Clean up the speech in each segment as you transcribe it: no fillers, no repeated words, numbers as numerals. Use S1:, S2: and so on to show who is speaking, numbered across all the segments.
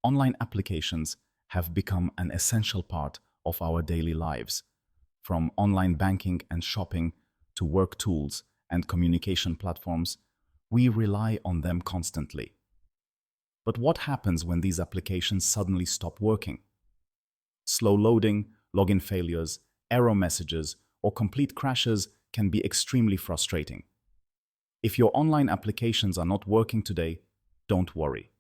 S1: Online applications have become an essential part of our daily lives, from online banking and shopping to work tools and communication platforms. We rely on them constantly. But what happens when these applications suddenly stop working? Slow loading, login failures, error messages, or complete crashes can be extremely frustrating. If your online applications are not working today, don't worry.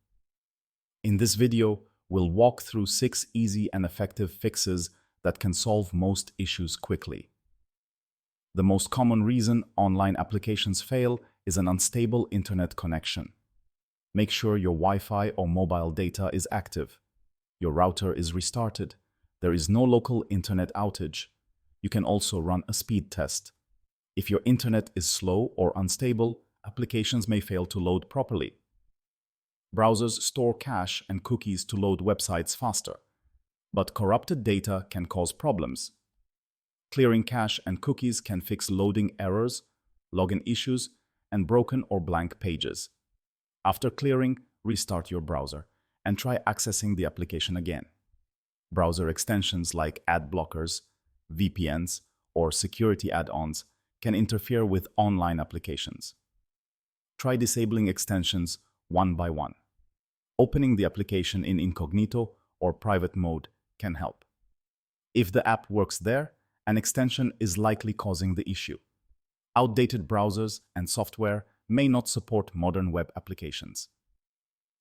S1: In this video, we'll walk through 6 easy and effective fixes that can solve most issues quickly. The most common reason online applications fail is an unstable internet connection. Make sure your Wi-Fi or mobile data is active. Your router is restarted. There is no local internet outage. You can also run a speed test. If your internet is slow or unstable, applications may fail to load properly. Browsers store cache and cookies to load websites faster, but corrupted data can cause problems. Clearing cache and cookies can fix loading errors, login issues, and broken or blank pages. After clearing, restart your browser and try accessing the application again. Browser extensions like ad blockers, VPNs, or security add-ons can interfere with online applications. Try disabling extensions one by one. Opening the application in incognito or private mode can help. If the app works there, an extension is likely causing the issue. Outdated browsers and software may not support modern web applications.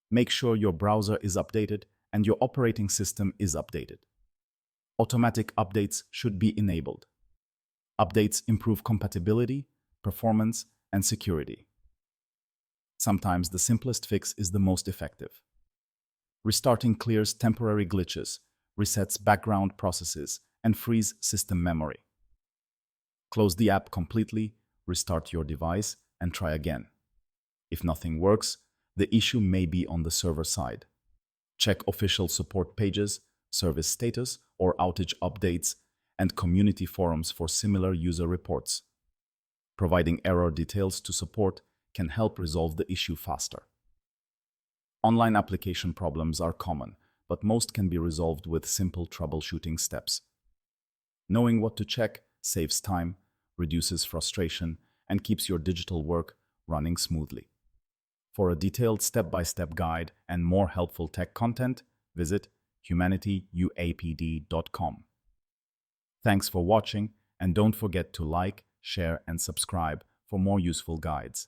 S1: Make sure your browser is updated and your operating system is updated. Automatic updates should be enabled. Updates improve compatibility, performance, and security. Sometimes the simplest fix is the most effective. Restarting clears temporary glitches, resets background processes, and frees system memory. Close the app completely, restart your device, and try again. If nothing works, the issue may be on the server side. Check official support pages, service status or outage updates, and community forums for similar user reports. Providing error details to support can help resolve the issue faster. Online application problems are common, but most can be resolved with simple troubleshooting steps. Knowing what to check saves time, reduces frustration, and keeps your digital work running smoothly. For a detailed step-by-step guide and more helpful tech content, visit HUMANITYUAPD.com. Thanks for watching, and don't forget to like, share, and subscribe for more useful guides.